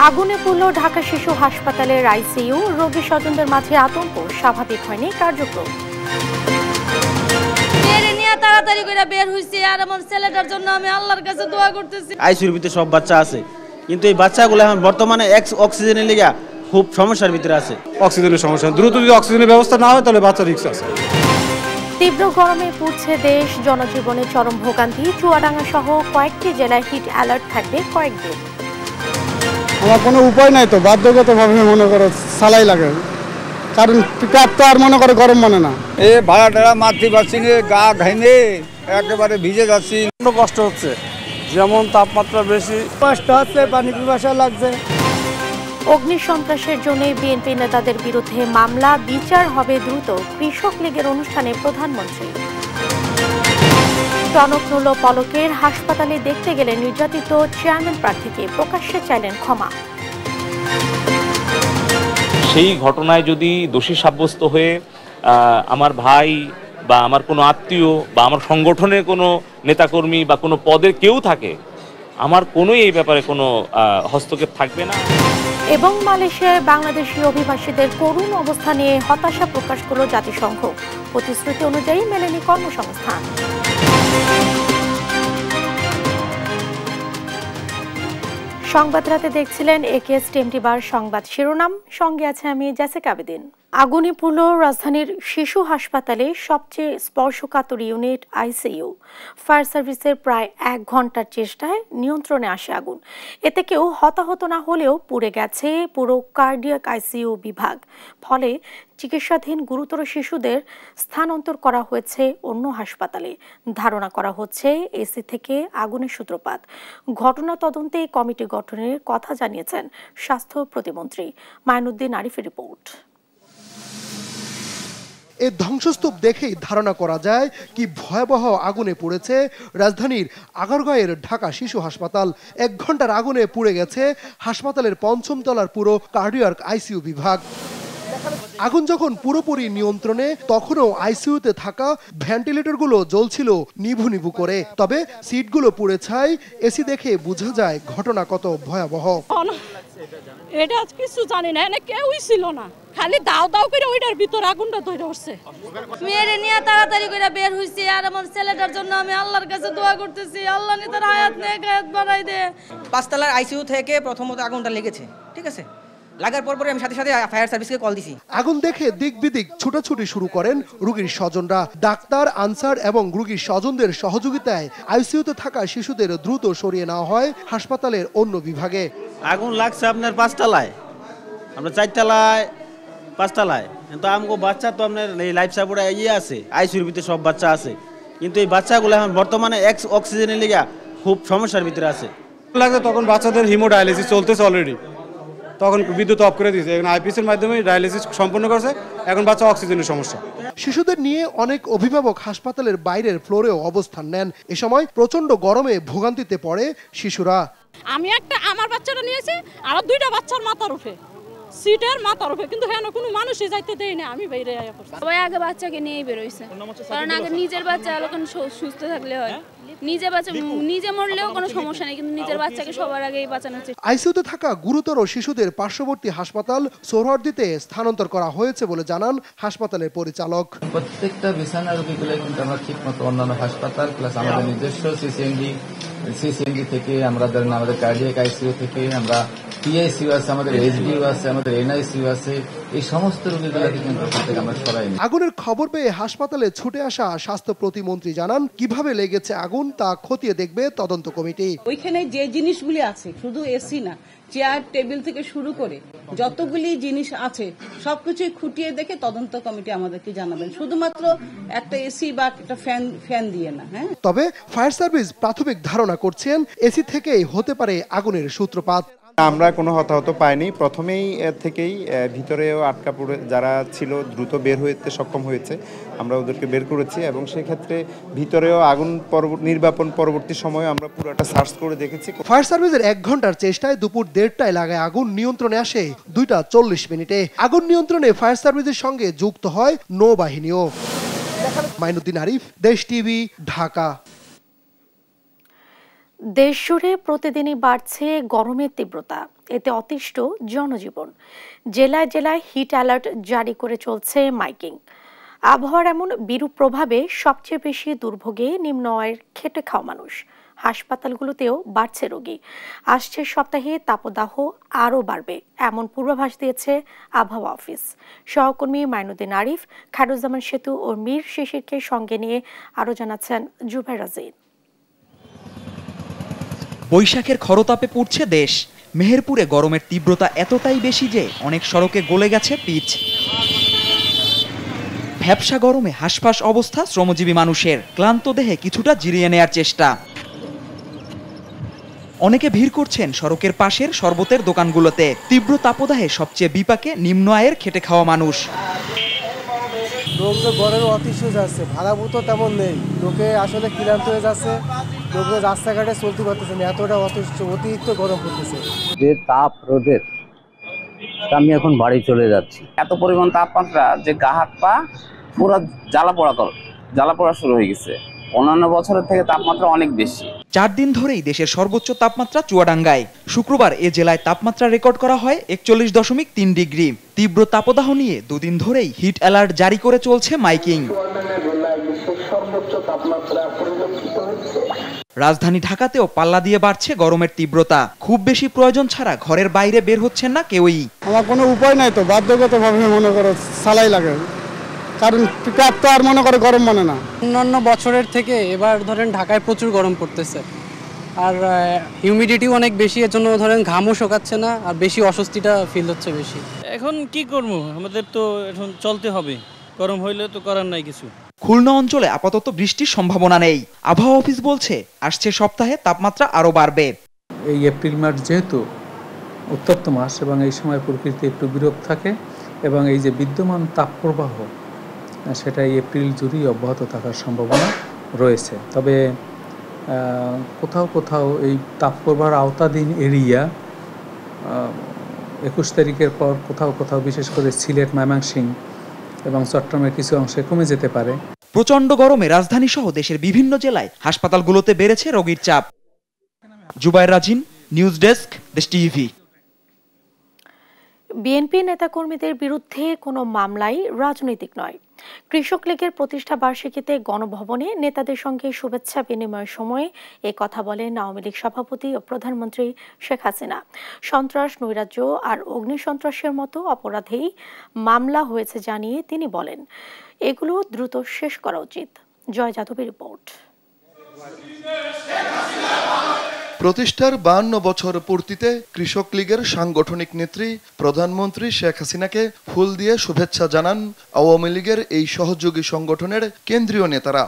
আগুনে পুড়ল ঢাকা শিশু হাসপাতালের আইসিইউ, রোগী স্বজনদের মাঝে আতঙ্ক, স্বাভাবিক হয়নি কার্যক্রম। তাড়াতাড়ি করে বের হইছি আর আমার ছেলেটার জন্য আমি আল্লাহর কাছে দোয়া করতেছি। আইসিইউর ভিতরে সব বাচ্চা আছে, কিন্তু এই বাচ্চাগুলো এখন বর্তমানে অক্সিজেনের লেগে খুব সমস্যার ভিতরে আছে। অক্সিজেনের সমস্যা, দ্রুত যদি অক্সিজেনের ব্যবস্থা না হয় তাহলে বাচ্চা রিস্ক আছে। তীব্র গরমে পুড়ছে দেশ, জনজীবনে চরম ভোগান্তি। চুয়াডাঙ্গা সহ কয়েকটি জেলায় হিট অ্যালার্ট থাকবে কয়েকদিন। আমার কোনো উপায় নাই, তো বাধ্যগতভাবে মনে করো সালাই লাগে, কারণ পিকআপ তো আর মনে করে গরম মানে না। এই ভাড়া টাড়া মারতে পারছি না, গা ঘাইনে একেবারে ভিজে যাচ্ছি। কষ্ট হচ্ছে, যেমন তাপমাত্রা বেশি, কষ্ট হচ্ছে, পানি পিপাসা লাগছে। অগ্নিসন্ত্রাসের জন্য বিএনপি নেতাদের বিরুদ্ধে মামলা, বিচার হবে দ্রুত। কৃষক লীগের অনুষ্ঠানে প্রধানমন্ত্রী। টনক নড়ল পলকের, হাসপাতালে দেখতে গেলে নির্যাতিত চেয়ারম্যান প্রার্থীকে প্রকাশ্যে চাইলেন ক্ষমা। সেই ঘটনায় যদি দোষী সাব্যস্ত হয়ে আমার ভাই বা আমার কোনো আত্মীয় বা আমার সংগঠনের কোনো নেতাকর্মী বা কোনো পদের কেউ থাকে, আমার কোনোই এই ব্যাপারে কোনো হস্তক্ষেপ থাকবে না। এবং মালয়েশিয়ায় বাংলাদেশি অভিবাসীদের করুণ অবস্থা নিয়ে হতাশা প্রকাশ করল জাতিসংঘ। প্রতিশ্রুতি অনুযায়ী মেলেনি কর্মসংস্থান। সংবাদ রাতে দেখছিলেন একেএস টিএমটি বার সংবাদ শিরোনাম, সঙ্গে আছে আমি জেসিকা আবেদিন। আগুনে পুড়ল রাজধানীর শিশু হাসপাতালে সবচেয়ে স্পর্শকাতর ইউনিট আইসিইউ। ফায়ার সার্ভিসের প্রায় 1 ঘন্টার চেষ্টায় নিয়ন্ত্রণে আসে আগুন। এতে কেউ হতাহত না হলেও পুড়ে গেছে পুরো কার্ডিয়াক আইসিইউ বিভাগ। ফলে চিকিৎসাধীন গুরুতর শিশুদের স্থানান্তর করা হয়েছে অন্য হাসপাতালে। ধারণা করা হচ্ছে এসি থেকে আগুনের সূত্রপাত। ঘটনা তদন্তে কমিটি গঠনের কথা জানিয়েছেন স্বাস্থ্য প্রতিমন্ত্রী। মাইনুদ্দিন আরিফের রিপোর্ট। এই ধ্বংসস্তূপ দেখেই ধারণা করা যায় কি ভয়াবহ আগুনে পুড়েছে রাজধানীর আগারগাঁওয়ের ঢাকা শিশু হাসপাতাল। 1 ঘন্টার আগুনে পুড়ে গেছে হাসপাতালের 5ম তলার পুরো কার্ডিয়াক আইসিইউ বিভাগ। আগুন যখন পুরোপুরি নিয়ন্ত্রণে, তখনও আইসিইউতে থাকা ভেন্টিলেটরগুলো জ্বলছিল নিভু নিভু করে। তবে সিটগুলো পুড়ে ছাই। এসি দেখে বোঝা যায় ঘটনা কত ভয়াবহ। এটা কিছু জানি না, এনে কেউই ছিল না, খালি দাও দাও করে ওইটার ভিতর আগুনটা ধরে উঠছে। মেরে নিয়ে তাড়াতাড়ি করে বের হইছি আর আমার ছেলেটার জন্য আমি আল্লাহর কাছে দোয়া করতেছি, আল্লাহ নি তার হায়াত নেক, হায়াত বাড়াই দে। 5 তলার আইসিইউ থেকে প্রথমত আগুনটা লেগেছে, ঠিক আছে? লাগার পর আমি সাথে সাথে ফায়ার সার্ভিসকে কল দিছি। আগুন দেখে দিক বিদিক ছুটাছুটি শুরু করেন রোগীর স্বজনরা। ডাক্তার, আনসার এবং রোগীর স্বজনদের সহযোগিতায় আইসিইউতে থাকা শিশুদের দ্রুত সরিয়ে নেওয়া হয় হাসপাতালের অন্য বিভাগে। আগুন লাগছে আপনার 5 তলায়, আমরা 4 তলায় 5 তলায়, কিন্তু আমগো বাচ্চা তো আপনার এই লাইফ সাপোর্ট আছে, আইসিইউর ভিতরে সব বাচ্চা আছে, কিন্তু এই বাচ্চাগুলো এখন বর্তমানে অক্সিজেনের লেগে খুব সমস্যার ভিতরে আছে। লাগছে তখন বাচ্চাদের হিমোডায়ালিসিস চলতেছে অলরেডি, তখন বিদ্যুৎ অফ করে দিয়েছে, এখন আইপিএসের মাধ্যমে ডায়ালিসিস সম্পন্ন করছে, এখন বাচ্চা অক্সিজেনের সমস্যা। শিশুদের নিয়ে অনেক অভিভাবক হাসপাতালের বাইরের ফ্লোরেও অবস্থান নেন। এ সময় প্রচন্ড গরমে ভোগান্তিতে পড়ে শিশুরা। আমি আমার বাচ্চাটা নিয়েছি, আর 2টা বাচ্চার মাথার উপরে, সিটের মাথার উপরে, কিন্তু হ্যাঁ কোনো মানুষই যাইতে দেয় না। আমি বাইরে আয়া পড়ছি। সবাই আগে বাচ্চাকে নিয়েই বেরোইছে, কারণ আগে নিজের বাচ্চা যখন সুস্থ থাকলে হয়, নিজে মরলেও কোনো সমস্যা নেই, কিন্তু নিজের বাচ্চাকে সবার আগেই বাঁচানো উচিত। আইসিইউতে থাকা গুরুতর শিশুদের পার্শ্ববর্তী হাসপাতাল সোহরাওয়ার্দীতে স্থানান্তর করা হয়েছে বলে জানান হাসপাতালের পরিচালক। প্রত্যেকটা বিছানা রোগীগুলো কিন্তু আমরা ঠিকমতো অন্যান্য হাসপাতাল প্লাস আমাদের নিজস্ব সিসিএনডি থেকে আমরা ধরেন আমাদের কার্ডিয়াক আইসিইউ থেকে আমরা টিআইসিইউ আছে, আমাদের এইচডিইউ আছে, আমাদের এনআইসিইউ আছে, এই সমস্ত রোগীগুলোকে কিন্তু আমরা সরাই। আগুনের খবর পেয়ে হাসপাতালে ছুটে আসা স্বাস্থ্য প্রতিমন্ত্রী জানান কিভাবে লেগেছে আগুন তা খতিয়ে দেখবে তদন্ত কমিটি। ওইখানে যে জিনিসগুলি আছে, শুধু এসি না, চেয়ার টেবিল থেকে শুরু করে যতগুলি জিনিস আছে সবকিছুই খুঁটিয়ে দেখে তদন্ত কমিটি আমাদেরকে জানাবেন, শুধুমাত্র একটা এসি বা একটা ফ্যান দিয়ে না। হ্যাঁ, তবে ফায়ার সার্ভিস প্রাথমিক ধারণা করছেন এসি থেকেই হতে পারে আগুনের সূত্রপাত। আমরা কোনো হতাহত পাইনি, প্রথমেই থেকেই ভিতরেও আটকা পড়ে যারা ছিল দ্রুত বের হতে সক্ষম হয়েছে, আমরা ওদেরকে বের করেছি এবং সেক্ষেত্রে ভিতরেও আগুন নির্বাপন পরবর্তী সময়ে আমরা পুরোটা সার্চ করে দেখেছি। ফায়ার সার্ভিসের 1 ঘন্টার চেষ্টায় দুপুর 1:30টায় লাগায় আগুন নিয়ন্ত্রণে আসে 2:40 মিনিটে। আগুন নিয়ন্ত্রণে ফায়ার সার্ভিসের সঙ্গে যুক্ত হয় নৌবাহিনীও। মাইনুদ্দিন আরিফ, দেশ টিভি, ঢাকা। দেশ জুড়ে প্রতিদিনই বাড়ছে গরমের তীব্রতা, এতে অতিষ্ঠ জনজীবন। জেলায় জেলায় হিট অ্যালার্ট জারি করে চলছে মাইকিং। আবহাওয়ার এমন বিরূপ প্রভাবে সবচেয়ে বেশি দুর্ভোগে নিম্ন আয়ের খেটে খাওয়া মানুষ। হাসপাতালগুলোতেও বাড়ছে রোগী। আসছে সপ্তাহে তাপদাহ আরও বাড়বে এমন পূর্বাভাস দিয়েছে আবহাওয়া অফিস। সহকর্মী মাইনুদ্দিন আরিফ, খায়রুজ্জামান সেতু ও মীর শিশিরকে সঙ্গে নিয়ে আরও জানাচ্ছেন জুবাইর রাজিন। বৈশাখের খরতাপে পুড়ছে দেশ। মেহেরপুরে গরমের তীব্রতা এতটাই বেশি যে অনেক সড়কে গলে গেছে পিচ। ভ্যাপসা গরমে হাঁসফাঁস অবস্থা শ্রমজীবী মানুষের। ক্লান্ত দেহে কিছুটা জিরিয়ে নেয়ার চেষ্টা। অনেকে ভিড় করছেন সড়কের পাশের শরবতের দোকানগুলোতে। তীব্র তাপদাহে সবচেয়ে বিপাকে নিম্ন আয়ের খেটে খাওয়া মানুষ। লোক তো গরমে অতিষ্ঠ যাচ্ছে, ভাড়া তো তেমন নেই, লোকে আসলে ক্লান্ত হয়ে যাচ্ছে, লোকে রাস্তাঘাটে চলতে পারতেছে না, এতটা অতিরিক্ত গরম পড়তেছে। যে তাপ রোদের, আমি এখন বাড়ি চলে যাচ্ছি। এত পরিমাণ তাপমাত্রা যে গা হাত পা পুরো জ্বালা পোড়া শুরু হয়ে গেছে। অন্যান্য বছরের থেকে তাপমাত্রা অনেক বেশি। 4 দিন ধরেই দেশের সর্বোচ্চ তাপমাত্রা চুয়াডাঙ্গায়। শুক্রবার এ জেলায় তাপমাত্রা রেকর্ড করা হয় 41.3 ডিগ্রি। তীব্র তাপদাহ নিয়ে 2 দিন ধরেই হিট অ্যালার্ট জারি করে চলছে মাইকিং। রাজধানী ঢাকাতেও পাল্লা দিয়ে বাড়ছে গরমের তীব্রতা। খুব বেশি প্রয়োজন ছাড়া ঘরের বাইরে বের হচ্ছেন না কেউই। আমার কোনো উপায় নাই তো, বাধ্যগতভাবে মনে করো সালাই লাগে, কারণ পিকআপ তো আর মনে করে গরম মানে না। অন্যান্য বছরের থেকে এবার ধরেন ঢাকায় প্রচুর গরম পড়তেছে, আর হিউমিডিটিও অনেক বেশি, এর জন্য ধরেন ঘামও শোকাচ্ছে না, আর বেশি অস্বস্তিটা ফিল হচ্ছে বেশি। এখন কি করবো, আমাদের তো এখন চলতে হবে, গরম হইলে তো করার নাই কিছু। খুলনা অঞ্চলে আপাতত বৃষ্টির সম্ভাবনা নেই। আবহাওয়া অফিস বলছে আসছে সপ্তাহে তাপমাত্রা আরও বাড়বে। এই এপ্রিল মাস যেহেতু উত্তপ্ত মাস এবং এই সময় প্রকৃতি একটু বিরূপ থাকে, এবং এই যে বিদ্যমান তাপপ্রবাহ সেটা এপ্রিল জুড়েই অব্যাহত থাকার সম্ভাবনা রয়েছে। তবে কোথাও কোথাও এই তাপপ্রবাহের আওতাধীন এরিয়া 21 তারিখের পর কোথাও কোথাও বিশেষ করে সিলেট, ময়মনসিংহ এবং চট্টগ্রামের কিছু অংশে কমে যেতে পারে। প্রচণ্ড গরমে রাজধানী সহ দেশের বিভিন্ন জেলায় হাসপাতালগুলোতে বেড়েছে রোগীর চাপ। জুবাইর রাজিন, নিউজ ডেস্ক, দেশ টিভি। বিএনপি নেতাকর্মীদের বিরুদ্ধে কোনো মামলাই রাজনৈতিক নয়। কৃষক লীগের প্রতিষ্ঠা বার্ষিকীতে গণভবনে নেতাদের সঙ্গে শুভেচ্ছা বিনিময়ের সময় এ কথা বলেন আওয়ামী লীগ সভাপতি ও প্রধানমন্ত্রী শেখ হাসিনা। সন্ত্রাস, নৈরাজ্য আর অগ্নিসন্ত্রাসের মতো অপরাধেই মামলা হয়েছে জানিয়ে তিনি বলেন, এগুলো দ্রুত শেষ করা উচিত। জয় যাদবের রিপোর্ট। প্রতিষ্ঠার 52 বছর পূর্তিতে কৃষক লীগের সাংগঠনিক নেত্রী প্রধানমন্ত্রী শেখ হাসিনাকে ফুল দিয়ে শুভেচ্ছা জানান আওয়ামী লীগের এই সহযোগী সংগঠনের কেন্দ্রীয় নেতারা।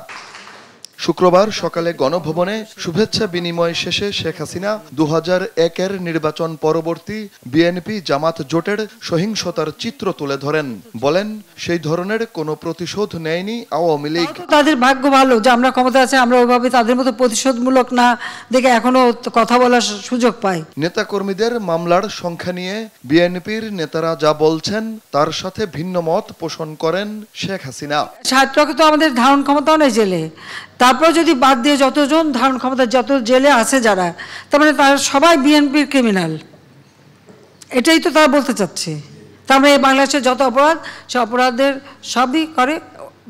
শুক্রবার সকালে গণভবনে শুভেচ্ছা বিনিময় শেষে শেখ হাসিনা 2001-এর নির্বাচন পরবর্তী বিএনপি জামাত জোটের সহিংসতার চিত্র তুলে ধরেন। বলেন, সেই ধরনের কোনো প্রতিশোধ নেয়নি আওয়ামী লীগ। তাদের ভাগ্য ভালো যে আমরা ক্ষমতা আছে, আমরা ওইভাবে তাদের মতো প্রতিশোধমূলক না দেখে এখনো কথা বলার সুযোগ পাই। নেতাকর্মীদের মামলার সংখ্যা নিয়ে বিএনপির নেতারা যা বলছেন তার সাথে ভিন্ন মত পোষণ করেন শেখ হাসিনা। 60 তো আমাদের ধারণ ক্ষমতাও নেই জেলে, তারপর যদি বাদ দিয়ে যতজন ধারণ ক্ষমতা যত জেলে আছে যারা, তার মানে তারা সবাই বিএনপির ক্রিমিনাল, এটাই তো তারা বলতে চাচ্ছে। তার মানে বাংলাদেশের যত অপরাধ সে অপরাধের সবই করে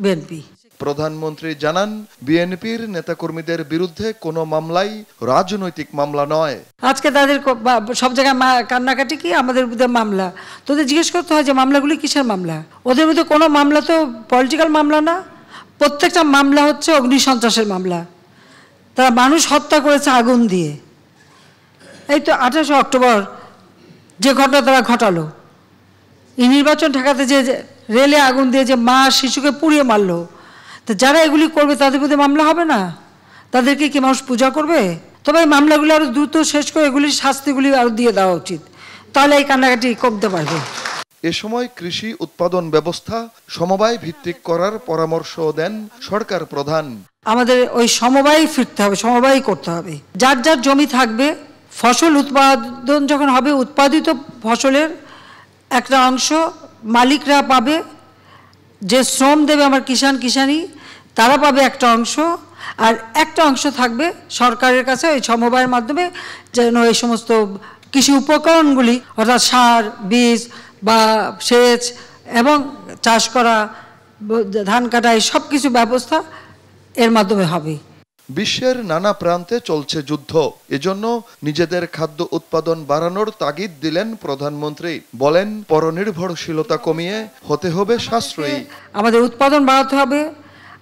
বিএনপি। প্রধানমন্ত্রী জানান, বিএনপির নেতাকর্মীদের বিরুদ্ধে কোনো মামলাই রাজনৈতিক মামলা নয়। আজকে তাদের সব জায়গায় কান্নাকাটি কি আমাদের বিরুদ্ধে মামলা, তোদের জিজ্ঞেস করতে হয় যে মামলাগুলি কিসের মামলা। ওদের মধ্যে কোনো মামলা তো পলিটিক্যাল মামলা না, প্রত্যেকটা মামলা হচ্ছে অগ্নিসন্ত্রাসের মামলা। তারা মানুষ হত্যা করেছে আগুন দিয়ে। এই তো 28 অক্টোবর যে ঘটনা তারা ঘটালো, এই নির্বাচন ঠেকাতে যে রেলে আগুন দিয়ে যে মা শিশুকে পুড়িয়ে মারলো, তো যারা এগুলি করবে তাদের মধ্যে মামলা হবে না? তাদেরকে কি মানুষ পূজা করবে? তবে এই মামলাগুলি আরও দ্রুত শেষ করে এগুলির শাস্তিগুলি আরও দিয়ে দেওয়া উচিত, তাহলে এই কান্নাকাটি কমতে পারবে। এ সময় কৃষি উৎপাদন ব্যবস্থা সমবায় ভিত্তিক করার পরামর্শ দেন সরকার প্রধান। আমাদের ওই সমবায় ফিরতে হবে, সমবায় করতে হবে। যার যার জমি থাকবে, ফসল উৎপাদন যখন হবে, উৎপাদিত ফসলের একটা অংশ মালিকরা পাবে, যে শ্রম দেবে আমার কিষানি তারা পাবে একটা অংশ, আর একটা অংশ থাকবে সরকারের কাছে ওই সমবায়ের মাধ্যমে যেন এই সমস্ত কৃষি উপকরণগুলি অর্থাৎ সার, বীজ বা সেচ এবং চাষ করা, ধান কাটা, এই সব কিছু ব্যবস্থা এর মাধ্যমে হবে। বিশ্বের নানা প্রান্তে চলছে যুদ্ধ, এজন্য নিজেদের খাদ্য উৎপাদন বাড়ানোর তাগিদ দিলেন প্রধানমন্ত্রী। বলেন, পরনির্ভরশীলতা কমিয়ে হতে হবে সাশ্রয়ী। আমাদের উৎপাদন বাড়াতে হবে,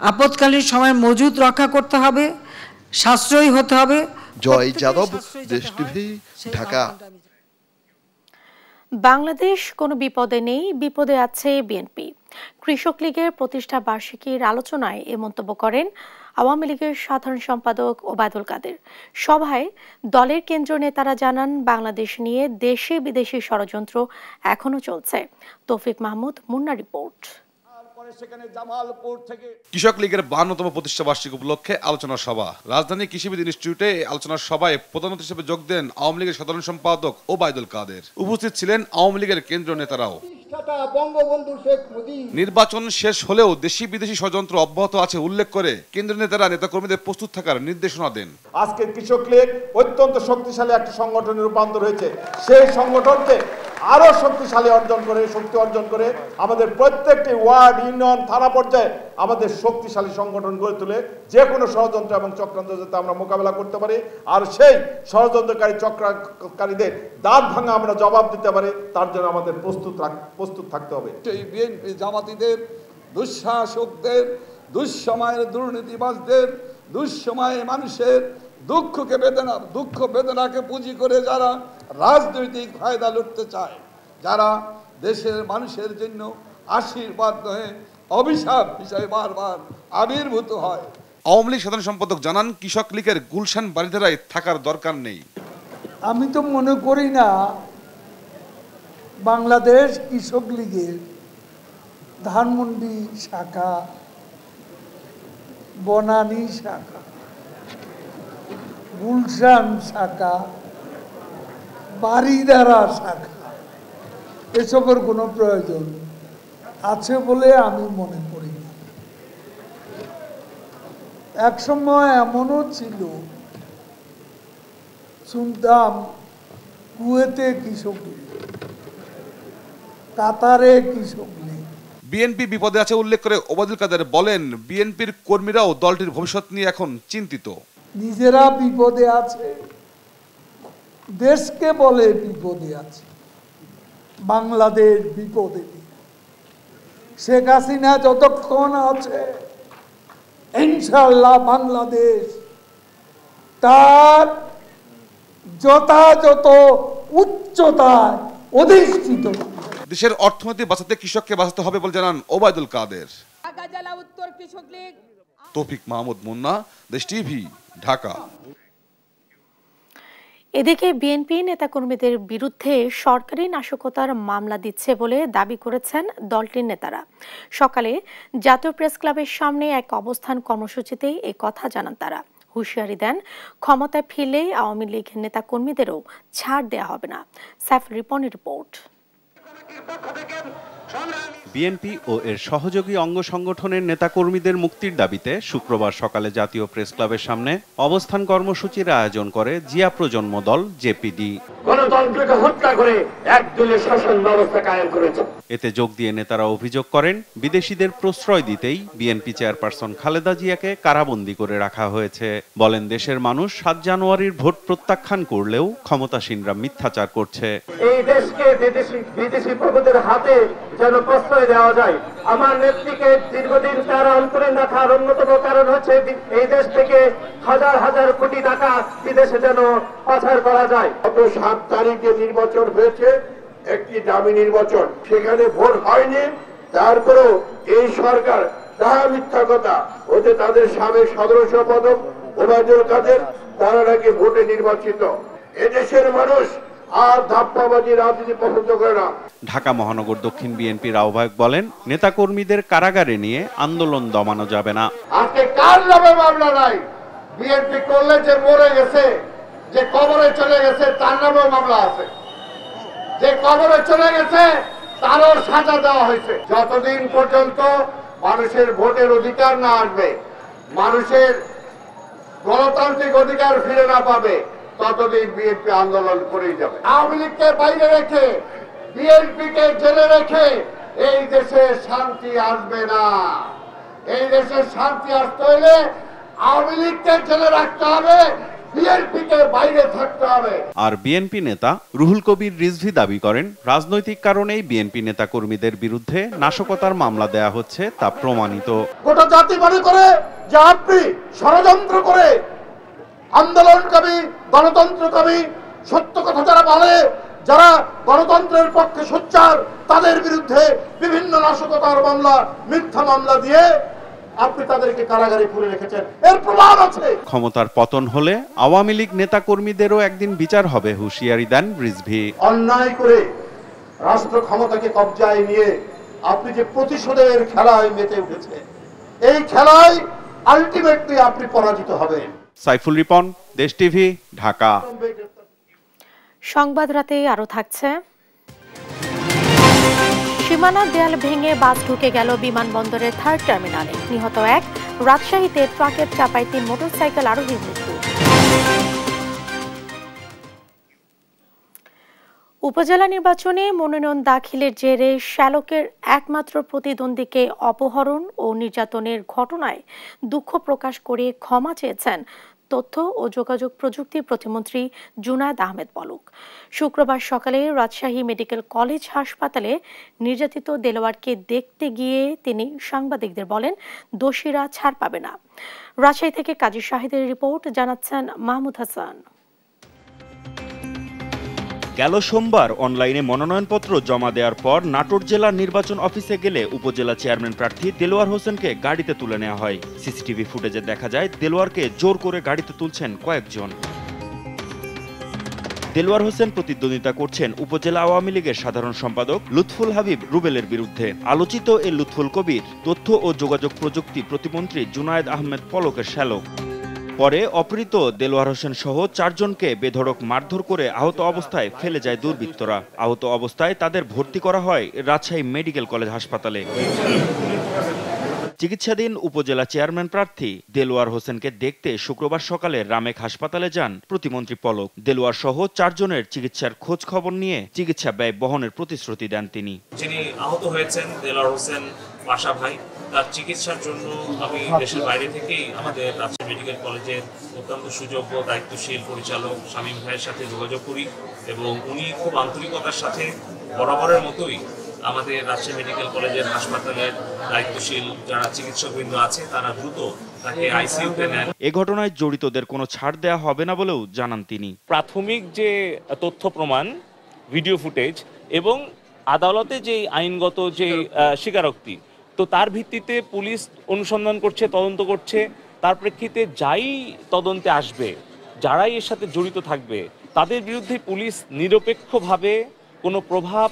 আপৎকালীন সময় মজুদ রক্ষা করতে হবে, সাশ্রয়ী হতে হবে। জয় যাদব, দেশ টিভি, ঢাকা। বাংলাদেশ কোনো বিপদে নেই, বিপদে আছে বিএনপি। কৃষক লীগের প্রতিষ্ঠা বার্ষিকীর আলোচনায় এ মন্তব্য করেন আওয়ামী লীগের সাধারণ সম্পাদক ওবায়দুল কাদের। সভায় দলের কেন্দ্রীয় নেতারা জানান, বাংলাদেশ নিয়ে দেশি বিদেশি ষড়যন্ত্র এখনো চলছে। তৌফিক মাহমুদ, মুন্না রিপোর্ট। কৃষক লীগের 52তম প্রতিষ্ঠা বার্ষিকী উপলক্ষে আলোচনা সভা। রাজধানী কৃষিবিদ ইনস্টিটিউটে এই আলোচনা সভায় প্রধান অতিথি হিসেবে যোগ দেন আওয়ামী লীগের সাধারণ সম্পাদক ওবায়দুল কাদের। উপস্থিত ছিলেন আওয়ামী লীগের কেন্দ্রীয় নেতারাও। নির্বাচন শেষ হলেও দেশি বিদেশি ষড়যন্ত্র অব্যাহত আছে উল্লেখ করে কেন্দ্রীয় নেতারা নেতাকর্মীদের প্রস্তুত থাকার নির্দেশনা দেন। আজকে কৃষক লীগ অত্যন্ত শক্তিশালী একটা সংগঠনে রূপান্তর হয়েছে। সেই সংগঠনকে আরো শক্তিশালী শক্তি অর্জন করে আমাদের প্রত্যেকটি ওয়ার্ড, ইউনিয়ন, থানা পর্যায়ে আমাদের শক্তিশালী সংগঠন গড়ে তুলে যে কোনো ষড়যন্ত্র এবং চক্রান্ত যাতে আমরা মোকাবেলা করতে পারি, আর সেই ষড়যন্ত্রকারী চক্রকারীদের দাঁত ভাঙা আমরা জবাব দিতে পারি, তার জন্য আমাদের প্রস্তুত থাকতে হবে। সেই বিএনপি জামাতিদের, দুঃশাসকদের, দুঃসময়ের দুর্নীতিবাজদের, দুঃসময়ে মানুষের দুঃখ বেদনাকে পুঁজি করে যারা রাজনৈতিক ফায়দা লুটতে চায়, যারা দেশের মানুষের জন্য আশীর্বাদ নয় অভিশাপ হিসাবে বারবার আবির্ভূত হয়। আওয়ামী লীগ সাধারণ সম্পাদক জানান, কৃষক লীগের গুলশান বাড়িধারায় থাকার দরকার নেই। আমি তো মনে করি না বাংলাদেশ কৃষক লীগের ধানমন্ডি শাখা, বনানী শাখা, গুলশান শাখা, বাড়িধারা শাখা এসবের কোনো প্রয়োজন আছে বলে আমি মনে করি না। এক সময় এমনও ছিল, শুনতাম কুয়েতে কৃষক লীগ, কাতারে কৃষক লীগ। বিএনপি বিপদে আছে উল্লেখ করে ওবায়দুল কাদের বলেন, বিএনপির কর্মীরাও দলটির ভবিষ্যৎ নিয়ে এখন চিন্তিত। নিজেরা বিপদে আছে, দেশকে বলে বিপদে আছে, বাংলাদেশ বিপদে। শেখ হাসিনা যতক্ষণ আছে ইনশাআল্লাহ বাংলাদেশ তার যথাযথ উচ্চতায় অধিষ্ঠিত। দেশের অর্থনীতি বাঁচাতে কৃষককে বাঁচাতে হবে বলে জানান ওবায়দুল কাদের। তৌফিক মাহমুদ, মুন্না, দেশ টিভি, ঢাকা। এদিকে বিএনপি নেতাকর্মীদের বিরুদ্ধে সরকারি নাশকতার মামলা দিচ্ছে বলে দাবি করেছেন দলটির নেতারা। সকালে জাতীয় প্রেস ক্লাবের সামনে এক অবস্থান কর্মসূচিতে এ কথা জানান তারা। হুঁশিয়ারি দেন, ক্ষমতায় ফিরলে আওয়ামী লীগ নেতাকর্মীদেরও ছাড় দেয়া হবে না। সাইফুল রিপনের রিপোর্ট। বিএনপি ও এর সহযোগী অঙ্গ সংগঠনের নেতাকর্মীদের মুক্তির দাবিতে শুক্রবার সকালে জাতীয় প্রেস ক্লাবের সামনে অবস্থান কর্মসূচির আয়োজন করে জিয়া প্রজন্ম দল জেপিডি। গণতন্ত্রকে হত্যা করে একদলীয় শাসন ব্যবস্থা কায়েম করেছে। এতে যোগ দিয়ে নেতারা অভিযোগ করেন, বিদেশিদের প্রশ্রয় দিতেই বিএনপি চেয়ারপারসন খালেদা জিয়াকে কারাবন্দী করে রাখা হয়েছে। বলেন, দেশের মানুষ 7 জানুয়ারির ভোট প্রত্যাখ্যান করলেও ক্ষমতাসীনরা মিথ্যাচার করছে। এই দেশকে বিদেশি প্রভুদের হাতে যেন প্রশ্রয় দেওয়া যায়। আমার নেত্রীকে দীর্ঘদিন তার অন্তরীণ রাখার অন্যতম কারণ হচ্ছে এই দেশ থেকে হাজার হাজার কোটি টাকা বিদেশে যেন পাচার করা যায়। গত 7 তারিখে নির্বাচন হয়েছে, একটি দামি নির্বাচন, সেখানে ভোট হয়নি। তারপরেও এই সরকার তাহা মিথ্যা কথা হতে তাদের সাবেক সদস্য সম্পাদক ওবায়দুল কাদের তারা নাকি ভোটে নির্বাচিত। এদেশের মানুষ আর ধাপ্পাবাজি রাজনীতি পছন্দ করে না। ঢাকা মহানগর দক্ষিণ বিএনপির আহ্বায়ক বলেন, নেতাকর্মীদের কারাগারে নিয়ে আন্দোলন দমানো যাবে না। আজকে কার নামে মামলা নাই? বিএনপি করলে যে মরে গেছে, যে কবরে চলে গেছে, তার নামেও মামলা আছে। যে কবরে চলে গেছে তারও সাজা দেওয়া হয়েছে। যতদিন পর্যন্ত মানুষের ভোটের অধিকার না আসবে, মানুষের গণতান্ত্রিক অধিকার ফিরে না পাবে ততদিন বিএনপি আন্দোলন করেই যাবে। আওয়ামী লীগকে বাইরে রেখে বিএনপিকে জেলে রেখে এই দেশে শান্তি আসবে না। এই দেশে শান্তি আসতে হলে আওয়ামী লীগকে জেলে রাখতে হবে, বিএনপিকে বাইরে থাকতে হবে। আর বিএনপি নেতা রুহুল কবির রিজভী দাবি করেন, রাজনৈতিক কারণেই বিএনপি নেতা কর্মীদের বিরুদ্ধে নাশকতার মামলা দেয়া হচ্ছে তা প্রমাণিত। গোটা জাতি মনে করে যে আপনি ষড়যন্ত্র করে আন্দোলনকামী, গণতন্ত্রকামী, সত্য কথা যারা বলে, যারা গণতন্ত্রের পক্ষে সোচ্চার, তাদের বিরুদ্ধে বিভিন্ন নাশকতার মামলা, মিথ্যা মামলা দিয়ে আপনি তাদেরকে কারাগারে পুরে রেখেছেন। এর প্রমাণ আছে। ক্ষমতার পতন হলে আওয়ামী লীগ নেতা কর্মীদেরও একদিন বিচার হবে, হুঁশিয়ারি দেন রিজভী। অন্যায় করে রাষ্ট্র ক্ষমতাকে কবজায় নিয়ে আপনি যে প্রতিশোধের খেলায় মেতে উঠেছে, এই খেলায় আলটিমেটলি আপনি পরাজিত হবেন। সাইফুল রিপন, দেশ টিভি, ঢাকা। সংবাদ রাতে আরো থাকছে, সীমানা দেয়াল ভেঙে বাস ঢুকে গেল বিমানবন্দরের 3rd টার্মিনালে, নিহত 1। রাজশাহীতে ট্রাকের চাপায় 3 মোটরসাইকেল আরোহীর মৃত্যু। উপজেলা নির্বাচনে মনোনয়ন দাখিলের জেরে শ্যালকের একমাত্র প্রতিদ্বন্দ্বীকে অপহরণ ও নির্যাতনের ঘটনায় দুঃখ প্রকাশ করে ক্ষমা চেয়েছেন তথ্য ও যোগাযোগ প্রযুক্তি প্রতিমন্ত্রী জুনায়েদ আহমেদ পলক। শুক্রবার সকালে রাজশাহী মেডিকেল কলেজ হাসপাতালে নির্যাতিত দেলোয়ারকে দেখতে গিয়ে তিনি সাংবাদিকদের বলেন, দোষীরা ছাড় পাবে না। রাজশাহী থেকে কাজী শাহিদের রিপোর্ট, জানাচ্ছেন মাহমুদ হাসান। গেল সোমবার অনলাইনে মনোনয়নপত্র জমা দেওয়ার পর নাটোর জেলার নির্বাচন অফিসে গেলে উপজেলা চেয়ারম্যান প্রার্থী দেলোয়ার হোসেনকে গাড়িতে তুলে নেওয়া হয়। সিসিটিভি ফুটেজে দেখা যায় দেলোয়ারকে জোর করে গাড়িতে তুলছেন কয়েকজন। দেলোয়ার হোসেন প্রতিদ্বন্দ্বিতা করছেন উপজেলা আওয়ামী লীগের সাধারণ সম্পাদক লুৎফুল হাবিব রুবেলের বিরুদ্ধে। আলোচিত এই লুৎফুল কবির তথ্য ও যোগাযোগ প্রযুক্তি প্রতিমন্ত্রী জুনায়েদ আহমেদ পলকের শ্যালক। পরে অপহৃত দেলোয়ার হোসেন সহ 4 জনকে বেধড়ক মারধর করে আহত অবস্থায় ফেলে যায় দুর্বৃত্তরা। আহত অবস্থায় তাদের ভর্তি করা হয় রাজশাহী মেডিকেল কলেজ হাসপাতালে। চিকিৎসাধীন উপজেলা চেয়ারম্যান প্রার্থী দেলোয়ার হোসেনকে দেখতে শুক্রবার সকালে রামেক হাসপাতালে যান প্রতিমন্ত্রী পলক। দেলোয়ার সহ 4 জনের চিকিৎসার খোঁজ খবর নিয়ে চিকিৎসা ব্যয় বহনের প্রতিশ্রুতি দেন তিনি। যিনি আহত হয়েছেন দেলোয়ার হোসেন পাশা ভাই, তার চিকিৎসার জন্য আমি দেশের বাইরে থেকেই আমাদের রাজশাহী মেডিকেল কলেজের অত্যন্ত সুযোগ্য দায়িত্বশীল পরিচালক শামীম ভাইয়ের সাথে যোগাযোগ করি এবং উনি খুব আন্তরিকতার সাথে বরাবরের মতোই আমাদের রাজশাহী মেডিকেল কলেজের হাসপাতালের দায়িত্বশীল যারা চিকিৎসকবৃন্দ আছে তারা দ্রুত তাকে আইসিইউতে নেন। এ ঘটনায় জড়িতদের কোনো ছাড় দেওয়া হবে না বলেও জানান তিনি। প্রাথমিক যে তথ্য প্রমাণ, ভিডিও ফুটেজ এবং আদালতে যে আইনগত যে স্বীকারোক্তি, তো তার ভিত্তিতে পুলিশ অনুসন্ধান করছে, তদন্ত করছে। তার প্রেক্ষিতে যাই তদন্তে আসবে, যারাই এর সাথে জড়িত থাকবে, তাদের বিরুদ্ধে পুলিশ নিরপেক্ষভাবে কোনো প্রভাব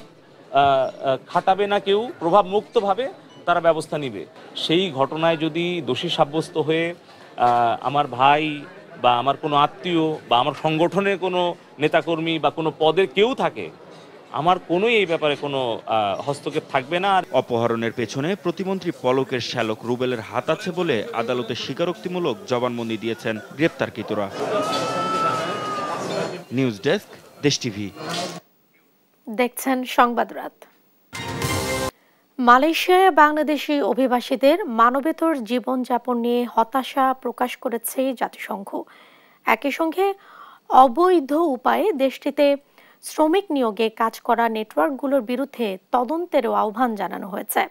খাটাবে না, কেউ প্রভাব মুক্তভাবে তারা ব্যবস্থা নেবে। সেই ঘটনায় যদি দোষী সাব্যস্ত হয়ে আমার ভাই বা আমার কোনো আত্মীয় বা আমার সংগঠনের কোনো নেতাকর্মী বা কোনো পদের কেউ থাকে, আমার কোনোই এই ব্যাপারে কোনো হস্তক্ষেপ থাকবে না। অপহরণের পেছনে প্রতিমন্ত্রী পলকের শ্যালক রুবেলের হাত আছে বলে আদালতে স্বীকারোক্তিমূলক জবানবন্দি দিয়েছেন গ্রেপ্তারকৃতরা। নিউজ ডেস্ক, দেশ টিভি। দেখছেন সংবাদ রাত। মালয়েশিয়ায় বাংলাদেশি অভিবাসীদের মানবেতর জীবনযাপন নিয়ে হতাশা প্রকাশ করেছে জাতিসংঘ। একই সঙ্গে অবৈধ উপায়ে দেশটিতে শ্রমিক নিয়োগে কাজ করা নেটওয়ার্কগুলোর বিরুদ্ধে তদন্তেরও আহ্বান জানানো হয়েছে।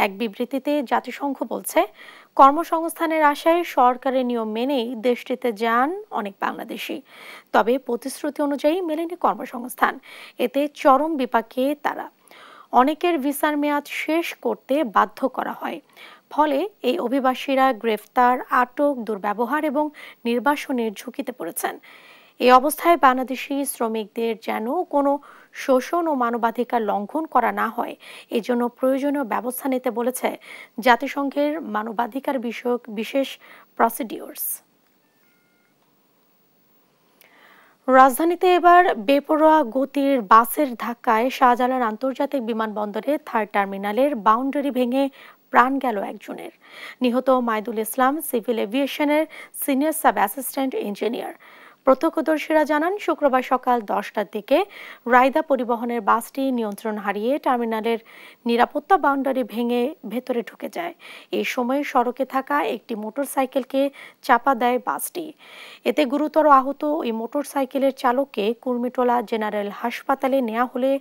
এক বিবৃতিতে জাতিসংঘ বলছে, কর্মসংস্থানের আশায় সরকারের নিয়ম মেনেই দেশটিতে যান অনেক বাংলাদেশি, তবে প্রতিশ্রুতি অনুযায়ী মেলেনি কর্মসংস্থান। এতে চরম বিপাকে তারা। অনেকের ভিসার মেয়াদ শেষ করতে বাধ্য করা হয়। ফলে এই অভিবাসীরা গ্রেফতার, আটক, দুর্ব্যবহার এবং নির্বাসনের ঝুঁকিতে পড়েছেন। এই অবস্থায় বাংলাদেশি শ্রমিকদের যেন কোনো শোষণ ও মানবাধিকার লঙ্ঘন করা না হয়, এজন্য প্রয়োজনীয় ব্যবস্থা নিতে বলেছে জাতিসংঘের মানবাধিকার বিষয়ক বিশেষ প্রসিডিওর্স। রাজধানীতে এবার বেপরোয়া গতির বাসের ধাক্কায় শাহজালাল আন্তর্জাতিক বিমানবন্দরের 3rd টার্মিনালের বাউন্ডারি ভেঙে প্রাণ গেল একজনের। নিহত মাইদুল ইসলাম সিভিল এভিয়েশনের সিনিয়র সাব অ্যাসিস্ট্যান্ট ইঞ্জিনিয়ার। প্রত্যক্ষদর্শীরা জানান, শুক্রবার সকাল 10টার দিকে রায়দা পরিবহনের বাসটি নিয়ন্ত্রণ হারিয়ে টার্মিনালের নিরাপত্তা বাউন্ডারি ভেঙে ভেতরে ঢুকে যায়। এই সময় সড়কে থাকা একটি মোটরসাইকেলকে চাপা দেয় বাসটি। এতে গুরুতর আহত ওই মোটরসাইকেলের চালককে কুর্মিটোলা জেনারেল হাসপাতালে নেওয়া হলে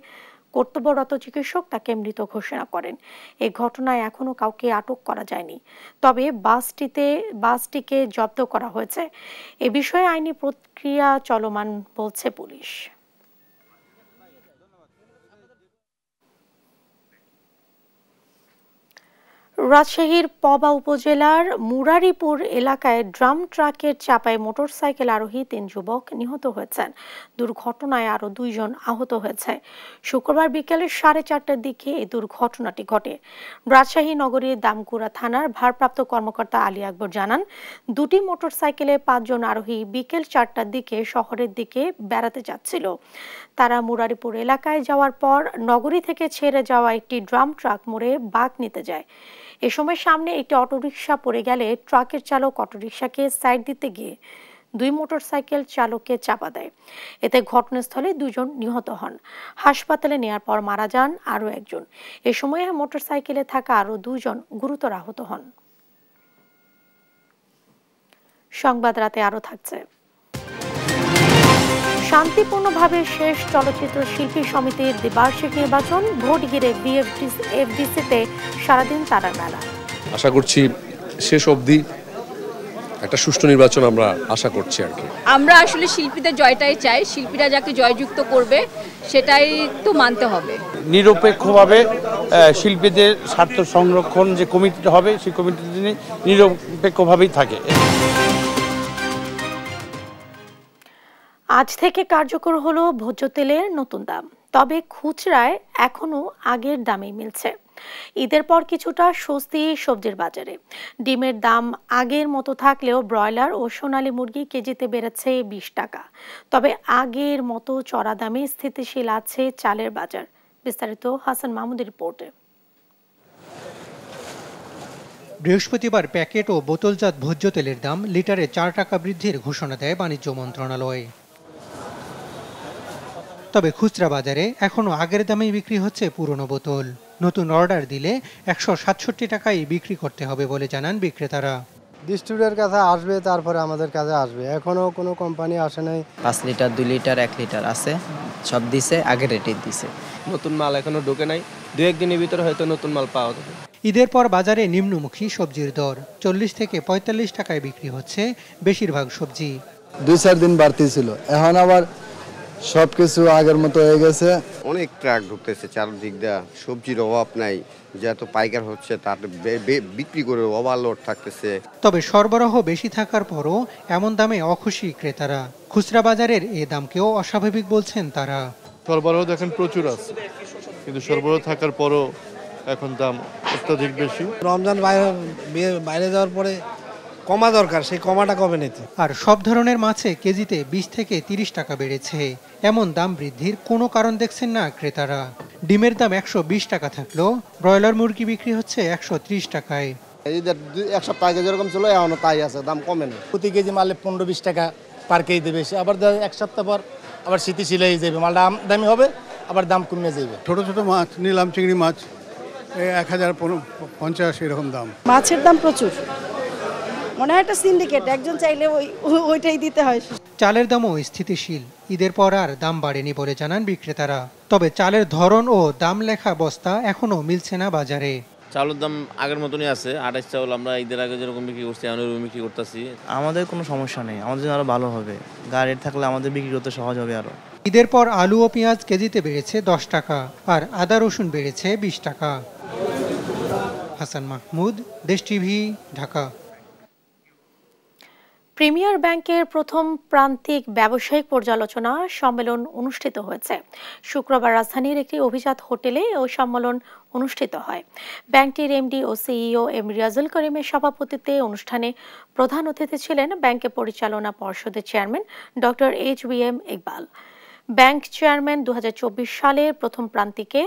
কর্তব্যরত চিকিৎসক তাকে মৃত ঘোষণা করেন। এই ঘটনায় এখনো কাউকে আটক করা যায়নি, তবে বাসটিকে জব্দ করা হয়েছে। এ বিষয়ে আইনি প্রক্রিয়া চলমান বলছে পুলিশ। রাজশাহীর পবা উপজেলার মুরারিপুর এলাকায় ড্রাম ট্রাকের চাপায় মোটরসাইকেল আরোহী 3 যুবক নিহত হয়েছেন। দুর্ঘটনায় আরো 2 জন আহত হয়েছে। শুক্রবার বিকেলে 4:30টার দিকে এই দুর্ঘটনাটি ঘটে। রাজশাহী নগরীর দামকুড়া থানার ভারপ্রাপ্ত কর্মকর্তা আলী আকবর জানান, 2টি মোটরসাইকেলে 5 জন আরোহী বিকেল 4টার দিকে শহরের দিকে বেড়াতে যাচ্ছিল। তারা মুরারিপুর এলাকায় যাওয়ার পর নগরী থেকে ছেড়ে যাওয়া একটি ড্রাম ট্রাক মোড়ে বাঁক নিতে যায়। এ সময় সামনে একটি অটোরিকশা পড়ে গেলে ট্রাকের চালক অটোরিকশাকে সাইড দিতে গিয়ে 2 মোটরসাইকেল চালককে চাপা দেয়। এতে ঘটনাস্থলে 2 জন নিহত হন। হাসপাতালে নেওয়ার পর মারা যান আরও একজন। এ সময় মোটরসাইকেলে থাকা আরও 2 জন গুরুতর আহত হন। সংবাদ রাতে আরও থাকছে। শান্তিপূর্ণভাবে শেষ চলচ্চিত্র শিল্পী সমিতির দ্বিবার্ষিক নির্বাচন, ভোট ঘিরে বিএফডিসিতে সারাদিন তারার মেলা। আশা করছি শেষ অবধি একটা সুষ্ঠু নির্বাচন আমরা আশা করছি আর কি। আমরা আসলে শিল্পীদের জয়টাই চাই, শিল্পীরা যাকে জয়যুক্ত করবে সেটাই তো মানতে হবে। নিরপেক্ষভাবে শিল্পীদের স্বার্থ সংরক্ষণ যে কমিটিটা হবে সেই কমিটিটি নিরপেক্ষভাবেই থাকে। আজ থেকে কার্যকর হলো ভোজ্য তেলের নতুন দাম, তবে খুচরায় এখনো আগের দামেই মিলছে। ঈদের পর কিছুটা স্বস্তি সবজির বাজারে। ডিমের দাম আগের মতো থাকলেও ব্রয়লার ও সোনালী মুরগি কেজিতে বেড়েছে 20 টাকা। তবে আগের মতো চড়া দামে স্থিতিশীল আছে চালের বাজার। বিস্তারিত হাসান মাহমুদের রিপোর্টে। বৃহস্পতিবার প্যাকেট ও বোতলজাত ভোজ্য তেলের দাম লিটারে 4 টাকা বৃদ্ধির ঘোষণা দেয় বাণিজ্য মন্ত্রণালয়। তবে খুচরা বাজারে এখনো আগের দামেই বিক্রি হচ্ছে পুরনো বোতল। নতুন অর্ডার দিলে 167 টাকায় বিক্রি করতে হবে বলে জানান বিক্রেতারা। ডিস্ট্রিবিউটরের কাছে আসবে, তারপরে আমাদের কাছে আসবে। এখনো কোনো কোম্পানি আসে নাই। 5 লিটার 2 লিটার 1 লিটার আছে, সব দিছে আগের রেটেই দিছে। নতুন মাল এখনো ঢোকে নাই, 2-1 দিনের ভিতরে হয়তো নতুন মাল পাওয়া যাবে। ঈদের পর বাজারে নিম্নমুখী সবজির দর 40 থেকে 45 টাকায় বিক্রি হচ্ছে বেশিরভাগ সবজি। 2-4 দিন বাড়তি ছিল, এখন আবার সবকিছু আগের মতো হয়ে গেছে। অনেক ট্রাক ঢুকতেছে চারদিক দিয়ে, সবজির অভাব নাই, যত পাইকার হচ্ছে তার বিক্রি করে ওভারলোড থাকতেছে। তবে সরবরাহ বেশি থাকার পরও এমন দামে অখুশি ক্রেতারা। খুচরা বাজারের এই দামকেও অস্বাভাবিক বলছেন তারা। সরবরাহ দেখেন প্রচুর আছে, কিন্তু সরবরাহ থাকার পরও এখন দাম অত্যাধিক বেশি। রমজান বাইরে যাওয়ার পরে কমা দরকার, সেই কমাটা কবে নিতে। আর সব ধরনের মাছে কেজিতে 20 থেকে 30 টাকা বেড়েছে। এমন দাম বৃদ্ধির কোনো কারণ দেখছেন না ক্রেতারা। ডিমের দাম 120 টাকা থাকলেও ব্রয়লার মুরগি বিক্রি হচ্ছে 130 টাকায়। ঈদের 1 সপ্তাহ আগে যেরকম ছিল এখনো তাই আছে, দাম কমে না। প্রতি কেজি মালে 15-20 টাকা পার কেজি বেশি। আবার 1 সপ্তাহ পর আবার স্থিতিশীল হয়ে যাবে, মালটা দামি হবে, আবার দাম কমে যাবে। ছোট ছোট মাছ নিলাম, চিংড়ি মাছ 1050 এরকম দাম। মাছের দাম প্রচুর, মনে হয় একটা সিন্ডিকেট, একজন চাইলে ওইটাই দিতে হয়। চালের দামও স্থিতিশীল, ঈদের পর আর দাম বাড়েনি বলে জানান বিক্রেতারা। তবে চালের ধরন ও দাম লেখা বস্তা এখনো মিলছে না বাজারে। চালের দাম আগের মতনই আছে, 28 চাউল আমরা ঈদের আগে যেরকম বিক্রি করছি এখন ওরকম বিক্রি করতেছি। আমাদের কোনো সমস্যা নেই, আমাদের জন্য আরো ভালো হবে, গাড়ি থাকলে আমাদের বিক্রি করতে সহজ হবে আরো। ঈদের পর আলু ও পেঁয়াজ কেজিতে বেড়েছে 10 টাকা, আর আদা রসুন বেড়েছে 20 টাকা। হাসান মাহমুদ, দেশ টিভি, ঢাকা। প্রিমিয়ার ব্যাংকের প্রথম প্রান্তিক ব্যবসায়িক পর্যালোচনা সম্মেলন অনুষ্ঠিত হয়েছে। শুক্রবার রাজধানীর একটি অভিজাত হোটেলে ওই সম্মেলন অনুষ্ঠিত হয়। ব্যাংকটির এমডি ও সিইও এম রিয়াজুল করিমের সভাপতিত্বে অনুষ্ঠানে প্রধান অতিথি ছিলেন ব্যাংকের পরিচালনা পর্ষদের chairman doctor HBM Iqbal. Bank chairman 2024 সালের প্রথম প্রান্তিকে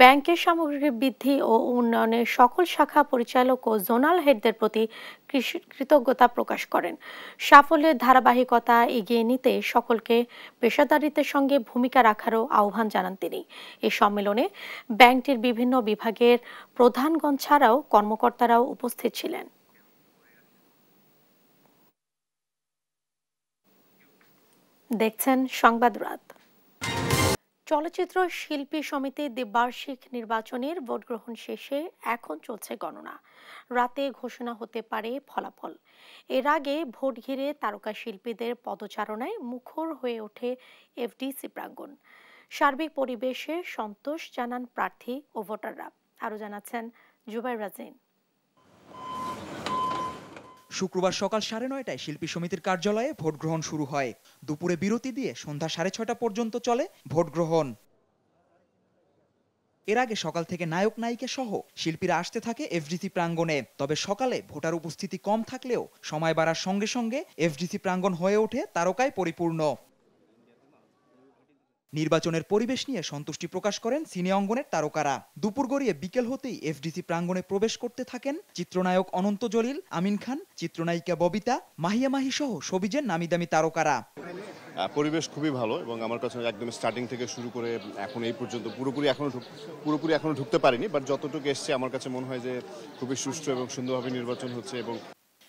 ব্যাংকের সামগ্রিক বৃদ্ধি ও উন্নয়নের সকল শাখা পরিচালক ও জোনাল হেডদের প্রতি কৃতজ্ঞতা প্রকাশ করেন। সাফল্যের ধারাবাহিকতা এগিয়ে নিতে সকলকে পেশাদারিত্বের সঙ্গে ভূমিকা রাখারও আহ্বান জানান তিনি। এই সম্মেলনে ব্যাংকটির বিভিন্ন বিভাগের প্রধানগণ ছাড়াও কর্মকর্তারাও উপস্থিত ছিলেন। দেখছেন সংবাদ রাত। চলচ্চিত্র শিল্পী সমিতির দ্বিবার্ষিক নির্বাচনের ভোট গ্রহণ শেষে এখন চলছে গণনা। রাতে ঘোষণা হতে পারে ফলাফল। এর আগে ভোট ঘিরে তারকা শিল্পীদের পদচারণায় মুখর হয়ে ওঠে এফডিসি প্রাঙ্গণ। সার্বিক পরিবেশে সন্তোষ জানান প্রার্থী ও ভোটাররা। আরও জানাচ্ছেন জুবাইর রাজিন। শুক্রবার সকাল 9:30টায় শিল্পী সমিতির কার্যালয়ে ভোট গ্রহণ শুরু হয়। দুপুরে বিরতি দিয়ে সন্ধ্যা 6:30 পর্যন্ত চলে ভোট গ্রহণ। এর আগে সকাল থেকে নায়ক নায়িকা সহ শিল্পীরা আসতে থাকে এফডিসি প্রাঙ্গণে। তবে সকালে ভোটার উপস্থিতি কম থাকলেও সময় বাড়ার সঙ্গে সঙ্গে এফডিসি প্রাঙ্গণ হয়ে ওঠে তারকায় পরিপূর্ণ। নির্বাচনের পরিবেশ নিয়ে সন্তুষ্টি প্রকাশ করেন সিনে অঙ্গনের তারকারা। দুপুর গড়িয়ে বিকেল হতেই এফডিসি প্রাঙ্গণে প্রবেশ করতে থাকেন চিত্রনায়ক অনন্ত জলিল, আমিন খান, চিত্রনায়িকা ববিতা, মাহিয়া মাহি সহ সবিজের নামিদামি তারকারা। পরিবেশ খুবই ভালো এবং আমার কাছে একদম স্টার্টিং থেকে শুরু করে এখন এই পর্যন্ত পুরোপুরি এখনো ঢুকতে পারিনি, বাট যতটুকু এসছে আমার কাছে মনে হয় যে খুবই সুষ্ঠু এবং সুন্দরভাবে নির্বাচন হচ্ছে। এবং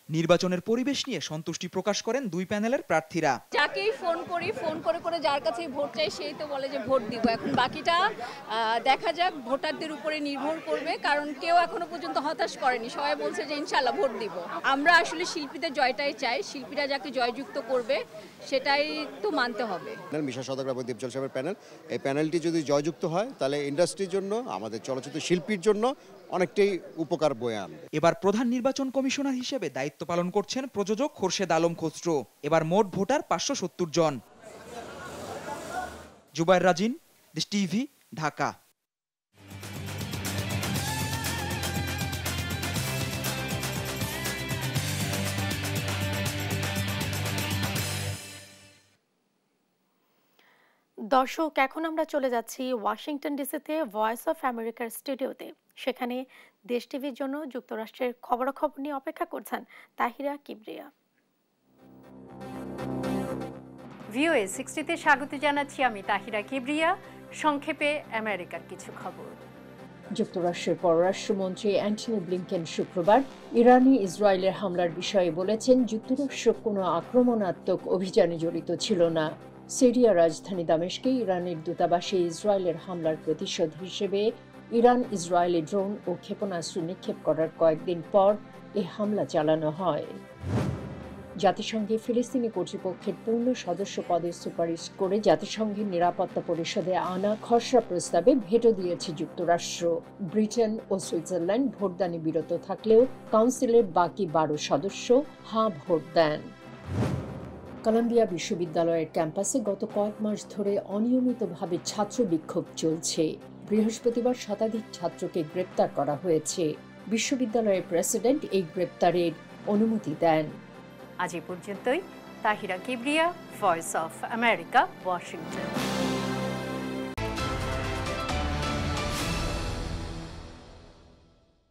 নির্বাচনের পরিবেশ নিয়ে সন্তুষ্টি প্রকাশ করেন দুই প্যানেলের প্রার্থীরা। যাকেই ফোন করে যার কাছেই ভোট চাই সেই তো বলে যে ভোট দিব। এখন বাকিটা দেখা যাক, ভোটারদের উপরে নির্ভর করবে, কারণ কেউ এখনো পর্যন্ত হতাশ করেনি। সবাই বলছে যে ইনশাআল্লাহ ভোট দিব। আমরা আসলে শিল্পীদের জয়টাই চাই, শিল্পীরা যাকে জয়যুক্ত করবে সেটাই তো মানতে হবে। মিশা সওদাগর দীপজল সাহেবের প্যানেল, এই প্যানেলটি যদি জয়যুক্ত হয় তাহলে ইন্ডাস্ট্রির জন্য, আমাদের চলচ্চিত্র শিল্পীর জন্য অনেকটাই উপকার বয়ে আনবে। এবার প্রধান নির্বাচন কমিশনার হিসেবে দায়িত্ব পালন করছেন প্রযোজক খোরশেদ আলম খসরু। এবার মোট ভোটার 570 জন। জুবাইর রাজিন, দেশ টিভি, ঢাকা। দর্শক, এখন আমরা চলে যাচ্ছি ওয়াশিংটন ডিসিতে ভয়েস অফ আমেরিকার স্টুডিওতে। সেখানে দেশ টিভির জন্য যুক্তরাষ্ট্রের খবরাখবর নিয়ে অপেক্ষা করছেন তাহিরা কিবরিয়া। ভিওএ 60তে স্বাগত জানাচ্ছি আমি তাহিরা কিবরিয়া। সংক্ষেপে আমেরিকার কিছু খবর। যুক্তরাষ্ট্রের পররাষ্ট্রমন্ত্রী অ্যান্টনি ব্লিংকেন শুক্রবার ইরানি ইসরায়েলের হামলার বিষয়ে বলেছেন, যুক্তরাষ্ট্র কোনো আক্রমণাত্মক অভিযানে জড়িত ছিল না। সিরিয়া রাজধানী দামেস্কে ইরানের দূতাবাসে ইসরায়েলের হামলার প্রতিশোধ হিসেবে ইরান ইসরায়েলি ড্রোন ও ক্ষেপণাস্ত্র নিক্ষেপ করার কয়েকদিন পর এই হামলা চালানো হয়। জাতিসংঘে ফিলিস্তিনি কর্তৃপক্ষের পূর্ণ সদস্য পদের সুপারিশ করে জাতিসংঘের নিরাপত্তা পরিষদে আনা খসড়া প্রস্তাবে ভেটো দিয়েছে যুক্তরাষ্ট্র। ব্রিটেন ও সুইজারল্যান্ড ভোটদানে বিরত থাকলেও কাউন্সিলের বাকি 12 সদস্য হ্যাঁ ভোট দেন। কলাম্বিয়া বিশ্ববিদ্যালয়ের ক্যাম্পাসে গত কয়েক মাস ধরে অনিয়মিতভাবে ছাত্র বিক্ষোভ চলছে। বৃহস্পতিবার শতাধিক ছাত্রকে গ্রেপ্তার করা হয়েছে। বিশ্ববিদ্যালয়ের প্রেসিডেন্ট এই গ্রেপ্তারের অনুমতি দেন। আজ এ পর্যন্তই। Tahira Kibria, voice of America, Washington.